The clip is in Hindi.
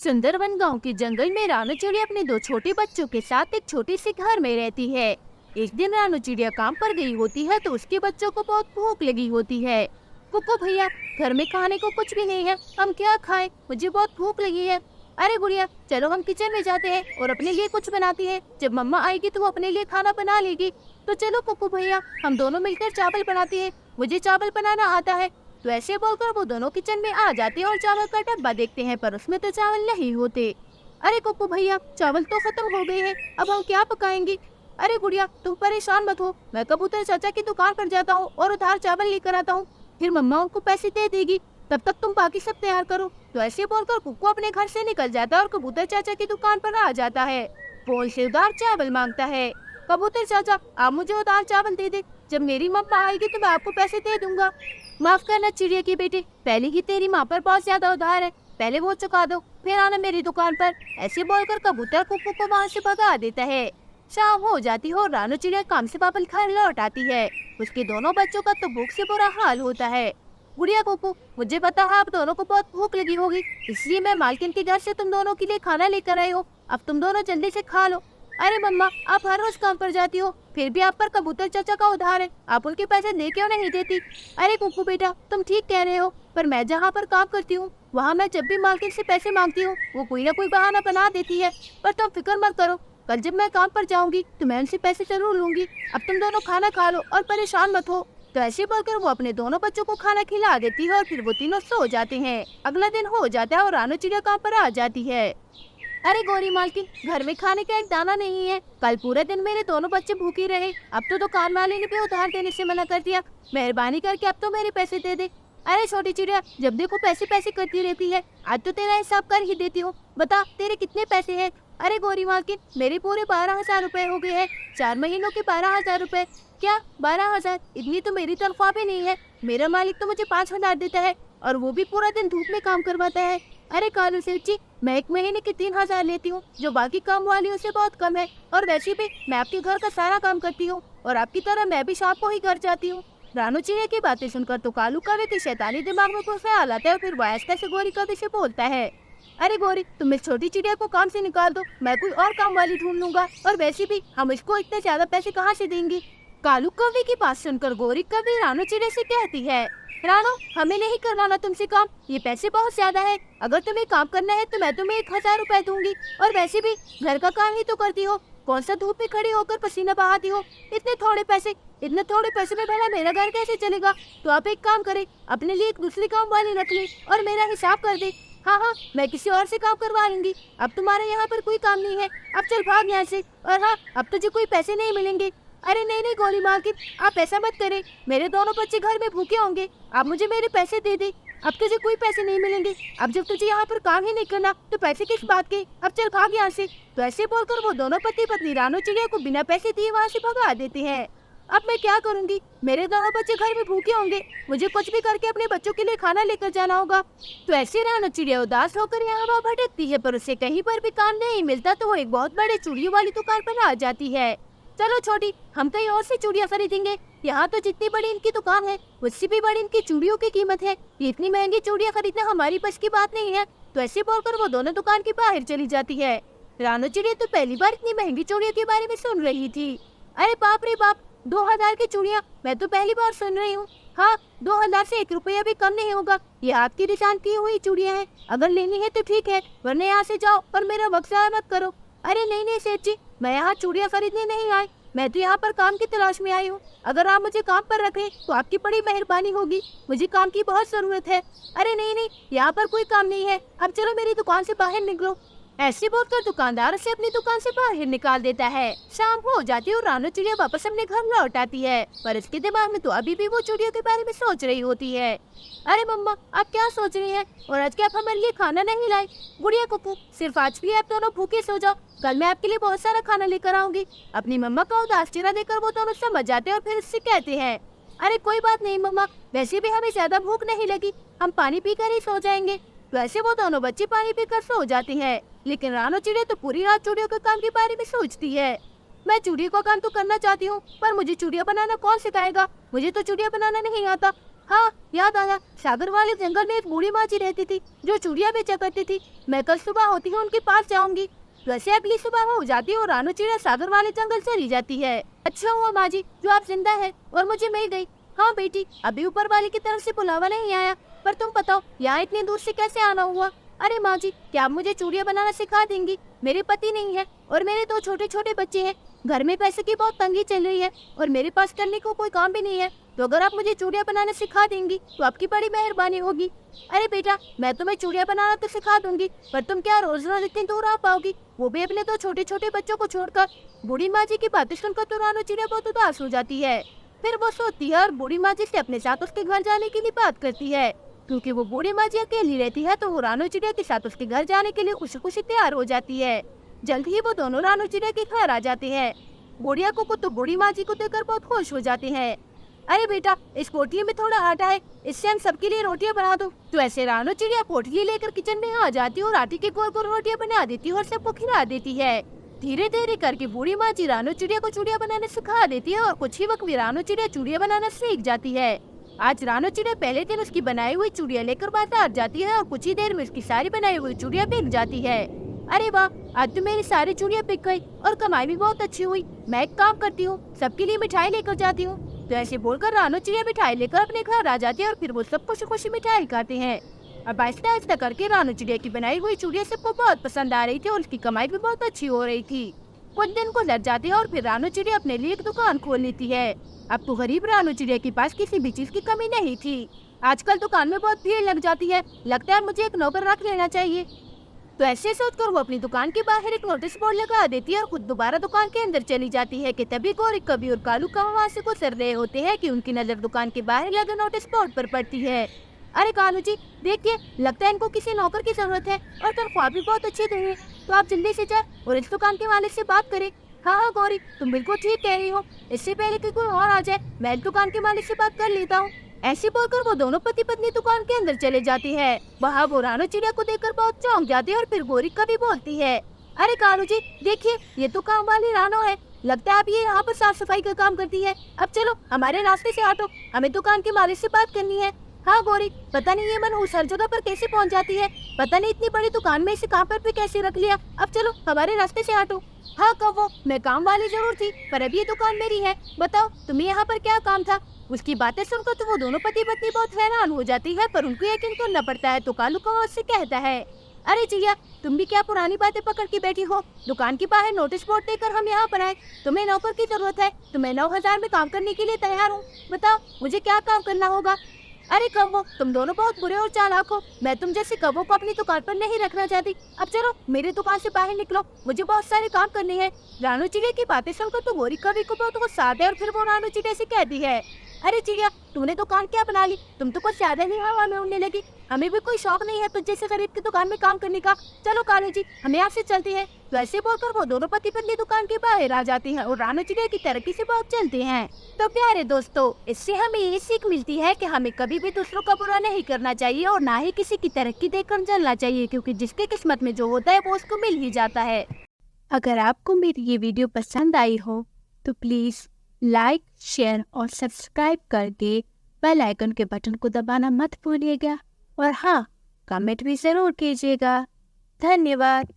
सुंदरवन गांव के जंगल में रानू चिड़िया अपने दो छोटे बच्चों के साथ एक छोटी सी घर में रहती है। एक दिन रानू चिड़िया काम पर गई होती है तो उसके बच्चों को बहुत भूख लगी होती है। कुकू भैया, घर में खाने को कुछ भी नहीं है, हम क्या खाएं? मुझे बहुत भूख लगी है। अरे गुड़िया, चलो हम किचन में जाते हैं और अपने लिए कुछ बनाती है। जब मम्मा आएगी तो वो अपने लिए खाना बना लेगी। तो चलो कुकू भैया, हम दोनों मिलकर चावल बनाते हैं, मुझे चावल बनाना आता है। तो ऐसे बोलकर वो दोनों किचन में आ जाते हैं और चावल का डब्बा देखते हैं, पर उसमें तो चावल नहीं होते। अरे कुकू भैया, चावल तो खत्म हो गए हैं, अब हम क्या पकाएंगे? अरे गुड़िया, तुम परेशान मत हो, मैं कबूतर चाचा की दुकान पर जाता हूँ और उधार चावल लेकर आता हूँ, फिर मम्मा उनको पैसे दे देगी, तब तक तुम बाकी सब तैयार करो। तो ऐसे बोलकर कुक्कू अपने घर से निकल जाता है और कबूतर चाचा की दुकान पर आ जाता है। वो उनसे उधार चावल मांगता है। कबूतर चाचा, आप मुझे उधार चावल दे दे, जब मेरी मम्मा आएगी तो मैं आपको पैसे दे दूंगा। माफ करना चिड़िया की बेटी, पहले ही तेरी माँ पर बहुत ज्यादा उधार है, पहले वो चुका दो, फिर आना मेरी दुकान पर। ऐसे बोलकर कबूतर कुक्कू को वहाँ से भगा देता है। शाम हो जाती है और रानू चिड़िया काम से वापस घर लौट आती है। उसके दोनों बच्चों का तो भूख से बुरा हाल होता है। गुड़िया कुक्कू, मुझे पता है आप दोनों को बहुत भूख लगी होगी, इसलिए मैं मालकिन के घर से तुम दोनों के लिए खाना लेकर आई हो, अब तुम दोनों जल्दी से खा लो। अरे मम्मा, आप हर रोज काम पर जाती हो, फिर भी आप पर कबूतर चाचा का उधार है, आप उनके पैसे दे क्यों नहीं देती? अरे कुक्कू बेटा, तुम ठीक कह रहे हो, पर मैं जहाँ पर काम करती हूँ वहाँ मैं जब भी मालकिन से पैसे मांगती हूँ वो कोई ना कोई बहाना बना देती है। पर तुम फिक्र मत करो, कल जब मैं काम पर जाऊंगी तो मैं उनसे पैसे जरूर लूंगी। अब तुम दोनों खाना खा लो और परेशान मत हो। तो ऐसे बोलकर वो अपने दोनों बच्चों को खाना खिला देती है और फिर वो तीनों सो जाते हैं। अगला दिन हो जाता है और रानू चिड़िया काम पर आ जाती है। अरे गौरी मालकिन, घर में खाने का एक दाना नहीं है, कल पूरे दिन मेरे दोनों बच्चे भूखे रहे, अब तो दुकान वाले ने भी उधार देने से मना कर दिया, मेहरबानी करके अब तो मेरे पैसे दे दे। अरे छोटी चिड़िया, जब देखो पैसे पैसे करती रहती है, आज तो तेरा हिसाब कर ही देती हूँ, बता तेरे कितने पैसे हैं? अरे गौरी मालकिन, मेरे पूरे 12,000 रुपए हो गए हैं, 4 महीनों के 12,000 रुपए। क्या 12,000? इतनी तो मेरी तनख्वाह भी नहीं है, मेरा मालिक तो मुझे 5,000 देता है और वो भी पूरा दिन धूप में काम करवाता है। अरे कालू सेठ जी, मैं एक महीने के 3,000 लेती हूँ, जो बाकी काम वालियों से बहुत कम है, और वैसे भी मैं आपके घर का सारा काम करती हूँ और आपकी तरह मैं भी शाम को ही घर जाती हूँ। रानू चिड़िया की बातें सुनकर तो कालू कौवे के शैतानी दिमाग में कुछ ख्याल आता है और फिर वो ऐसे से गौरी कौवे से बोलता है। अरे गौरी, तुम इस छोटी चिड़िया को काम से निकाल दो, मैं कोई और काम वाली ढूंढ लूंगा, और वैसे भी हम इसको इतने ज्यादा पैसे कहाँ से देंगे? कालू कौवे की बात सुनकर गौरी कौवे रानू चिड़िया से कहती है, रानू, हमें नहीं करवाना तुमसे काम, ये पैसे बहुत ज्यादा है, अगर तुम्हें काम करना है तो मैं तुम्हें 1,000 रुपए दूंगी, और वैसे भी घर का काम ही तो करती हो, कौन सा धूप में खड़ी होकर पसीना बहाती हो? इतने थोड़े पैसे में भला मेरा घर कैसे चलेगा? तो आप एक काम करे, अपने लिए एक दूसरी काम वाली रख ले और मेरा हिसाब कर दे। हाँ हाँ, मैं किसी और से काम करवा लूंगी, अब तुम्हारे यहाँ पर कोई काम नहीं है, अब चल भाग यहाँ से। और हाँ, अब तुझे कोई पैसे नहीं मिलेंगे। अरे नहीं नहीं गौरी मालकिन, आप ऐसा मत करें, मेरे दोनों बच्चे घर में भूखे होंगे, आप मुझे मेरे पैसे दे दे, अब तुझे कोई पैसे नहीं मिलेंगे, अब जब तुझे यहाँ पर काम ही नहीं करना तो पैसे किस बात के, अब चल भाग यहाँ से। तो ऐसे बोलकर वो दोनों पति पत्नी रानू चिड़िया को बिना पैसे दिए वहाँ से भगा देते हैं। अब मैं क्या करूँगी, मेरे दोनों बच्चे घर में भूखे होंगे, मुझे कुछ भी करके अपने बच्चों के लिए खाना लेकर जाना होगा। तो ऐसे रानू चिड़िया उदास होकर यहाँ वहाँ भटकती है, पर उसे कहीं पर भी काम नहीं मिलता तो वो एक बहुत बड़े चूड़ियों वाली दुकान पर आ जाती है। चलो छोटी, हम कहीं और से चूड़ियाँ खरीदेंगे, यहाँ तो जितनी बड़ी इनकी दुकान है उससे भी बड़ी इनकी चूड़ियों की कीमत है, ये इतनी महंगी चूड़ियाँ खरीदना हमारी बस की बात नहीं है। तो ऐसे बोलकर वो दोनों दुकान के बाहर चली जाती है। रानू चिड़िया तो पहली बार इतनी महंगी चूड़ियों के बारे में सुन रही थी। अरे बाप रे बाप, 2,000 की चूड़ियाँ, मैं तो पहली बार सुन रही हूँ। हाँ, 2,000 से 1 रुपया भी कम नहीं होगा, ये आपकी निशान की हुई चूड़ियाँ हैं, अगर लेनी है तो ठीक है, वरना यहाँ से जाओ और मेरा वक्त ज़ाया मत करो। अरे नहीं नहीं सेठ जी, मैं यहाँ चूड़ियाँ खरीदने नहीं आई, मैं तो यहाँ पर काम की तलाश में आई हूँ, अगर आप मुझे काम पर रखें तो आपकी बड़ी मेहरबानी होगी, मुझे काम की बहुत जरूरत है। अरे नहीं नहीं, यहाँ पर कोई काम नहीं है, अब चलो मेरी दुकान से बाहर निकलो। ऐसे बोलकर दुकानदार उसे अपनी दुकान से बाहर निकाल देता है। शाम हो जाती है और रानू चिड़िया वापस अपने घर लौट आती है, पर इसके दिमाग में तो अभी भी वो चूड़ियों के बारे में सोच रही होती है। अरे मम्मा, आप क्या सोच रही हैं? और आज क्या आप हमारे लिए खाना नहीं लाए? गुड़िया कुकू, सिर्फ आज भी आप दोनों भूखे सो जाओ, कल मैं आपके लिए बहुत सारा खाना लेकर आऊंगी। अपनी मम्मा का उदास चेहरा देखकर वो दोनों समझ जाते हैं और फिर उससे कहते हैं, अरे कोई बात नहीं मम्मा, वैसे भी हमें ज्यादा भूख नहीं लगी, हम पानी पीकर ही सो जाएंगे। वैसे वो दोनों बच्चे पानी पीकर सो जाते हैं, लेकिन रानू चिड़िया तो पूरी रात चूड़ियों के काम के बारे में सोचती है। मैं चूड़ियों का काम तो करना चाहती हूँ, पर मुझे चूड़ियाँ बनाना कौन सिखाएगा? मुझे तो चूड़ियाँ बनाना नहीं आता। हाँ, याद आया, सागर वाले जंगल में एक बूढ़ी माँ जी रहती थी जो चूड़ियाँ बेचा करती थी। मैं कल सुबह होती ही उनके पास जाऊंगी। वैसे अगली सुबह हो जाती है और रानू चिड़िया सागर वाले जंगल चली जाती है। अच्छा हुआ माँ जी जो आप जिंदा है और मुझे मिल गई। हाँ बेटी, अभी ऊपर वाले की तरफ से बुलावा नहीं आया, पर तुम बताओ यहाँ इतनी दूर से कैसे आना हुआ? अरे माँ जी, क्या आप मुझे चूड़ियाँ बनाना सिखा देंगी? मेरे पति नहीं है और मेरे 2 छोटे छोटे बच्चे हैं। घर में पैसे की बहुत तंगी चल रही है और मेरे पास करने को कोई काम भी नहीं है। तो अगर आप मुझे चूड़ियाँ बनाना सिखा देंगी तो आपकी बड़ी मेहरबानी होगी। अरे बेटा, मैं तुम्हें चूड़ियाँ बनाना तो सिखा दूंगी, पर तुम क्या रोज रोज इतनी दूर आ पाओगी, वो भी अपने 2 छोटे छोटे बच्चों को छोड़कर? बूढ़ी माँ जी की बातें सुनकर तो रानू चिड़िया बहुत उदास हो जाती है। फिर वो सोती है और बूढ़ी माँ जी से अपने साथ उसके घर जाने के लिए बात करती है। क्योंकि वो बूढ़ी माँ जी अकेली रहती है तो वो रानू चिड़िया के साथ उसके घर जाने के लिए खुशी खुशी तैयार हो जाती है। जल्द ही वो दोनों रानू चिड़िया के घर आ जाते हैं। बुढ़िया को तो बूढ़ी माँ जी को देखकर बहुत खुश हो जाते हैं। अरे बेटा, इस पोटली में थोड़ा आटा है, इससे हम सबके लिए रोटियां बना दो। तो ऐसे रानू चिड़िया पोटली लेकर किचन में आ जाती है और आटे के गोल गोल रोटियां बना देती है और सबको खिला देती है। धीरे धीरे करके बूढ़ी माँ जी रानू चिड़िया को चूड़ियाँ बनाने सिखा देती है और कुछ ही वक्त में रानू चिड़िया चूड़ियाँ बनाना सीख जाती है। आज रानू चिड़िया पहले दिन उसकी बनाई हुई चूड़ियाँ लेकर बाजार जाती है और कुछ ही देर में उसकी सारी बनाई हुई चूड़ियाँ बिक जाती है। अरे वाह, आज तो मेरी सारी चूड़ियाँ बिक गई और कमाई भी बहुत अच्छी हुई। मैं एक काम करती हूँ, सबके लिए मिठाई लेकर जाती हूँ। तो ऐसे बोलकर रानू चिड़िया मिठाई लेकर अपने घर आ जाती है और फिर वो सब खुशी खुशी मिठाई खाते हैं। अब आहिस्ता आहिस्ता करके रानू चिड़िया की बनाई हुई चूड़ियाँ सबको बहुत पसंद आ रही थी और उसकी कमाई भी बहुत अच्छी हो रही थी। कुछ दिन गुजर जाते हैं और फिर रानू चिड़िया अपने लिए एक दुकान खोल लेती है। अब तो गरीब रानू चिड़िया के पास किसी भी चीज की कमी नहीं थी। आजकल दुकान में बहुत भीड़ लग जाती है, लगता है मुझे एक नौकर रख लेना चाहिए। तो ऐसे सोचकर वो अपनी दुकान के बाहर एक नोटिस बोर्ड लगा देती है और खुद दोबारा दुकान के अंदर चली जाती है कि तभी गोरी, कभी और कालू का वहाँ से गुजर रहे होते हैं कि उनकी नजर दुकान के बाहर लगे नोटिस बोर्ड पर पड़ती है। अरे कालू जी, देखिए, लगता है इनको किसी नौकर की जरूरत है और तनख्वाह भी बहुत अच्छी दे रही है। तो आप जल्दी से जाए और इस दुकान के मालिक से बात करें। हाँ हाँ गौरी, तुम बिल्कुल ठीक कह रही हो। इससे पहले कि कोई और आ जाए, मैं इस दुकान के मालिक से बात कर लेता हूँ। ऐसे बोलकर वो दोनों पति पत्नी दुकान के अंदर चले जाती है। वहाँ वो रानू चिड़िया को देखकर बहुत चौंक जाती है और फिर गोरी कभी बोलती है, अरे कालू जी, देखिए, ये तो काम वाली रानू है। लगता है आप ये यहाँ पर साफ सफाई का काम करती है। अब चलो हमारे रास्ते से हटो, हमें दुकान के मालिक से बात करनी है। हाँ गौरी, पता नहीं ये मनहूस हर जगह पर कैसे पहुँच जाती है, पता नहीं इतनी बड़ी दुकान में इसे कहाँ पर भी कैसे रख लिया। अब चलो हमारे रास्ते से हटो। हाँ कहो, मैं काम वाली जरूर थी, पर अब ये दुकान मेरी है। बताओ तुम्हें यहाँ पर क्या काम था? उसकी बातें सुनकर तो वो दोनों पति पत्नी बहुत हैरान हो जाती है, पर उनको यकीन करना पड़ता है। तो कालू कौवा उससे कहता है, अरे जिया, तुम भी क्या पुरानी बातें पकड़ के बैठी हो? दुकान के बाहर नोटिस बोर्ड देकर हम यहाँ पर आए। तुम्हें नौकर की जरूरत है तो मैं 9,000 में काम करने के लिए तैयार हूँ। बताओ मुझे क्या काम करना होगा? अरे कव्वो, तुम दोनों बहुत बुरे और चालाक हो। मैं तुम जैसे कव्वों को अपनी दुकान पर नहीं रखना चाहती। अब चलो मेरी दुकान से बाहर निकलो, मुझे बहुत सारे काम करने हैं। रानू चिड़िया की बातें सुनकर तो गोरी कवि को बहुत गुस्सा आता है और फिर वो रानू चिड़िया से कहती है, अरे चिड़िया, तूने दुकान क्या बना ली? तुम तो कुछ ज्यादा ही हवा में उड़ने लगी। हमें भी कोई शौक नहीं है तुझ जैसे गरीब की दुकान में काम करने का। चलो कालू जी, हम यहाँ से चलते हैं। तो ऐसे बोलकर वो दोनों पति पत्नी दुकान के बाहर आ जाते हैं और रानू चिड़िया की तरक्की से बहुत चलते हैं। तो प्यारे दोस्तों, इससे हमें ये सीख मिलती है कि हमें कभी भी दूसरों का बुरा नहीं करना चाहिए और ना ही किसी की तरक्की देखकर जलना चाहिए, क्योंकि जिसके किस्मत में जो होता है वो उसको मिल ही जाता है। अगर आपको मेरी ये वीडियो पसंद आई हो तो प्लीज लाइक, शेयर और सब्सक्राइब करके बेल आइकन के बटन को दबाना मत भूलिएगा। और हाँ, कमेंट भी जरूर कीजिएगा। धन्यवाद।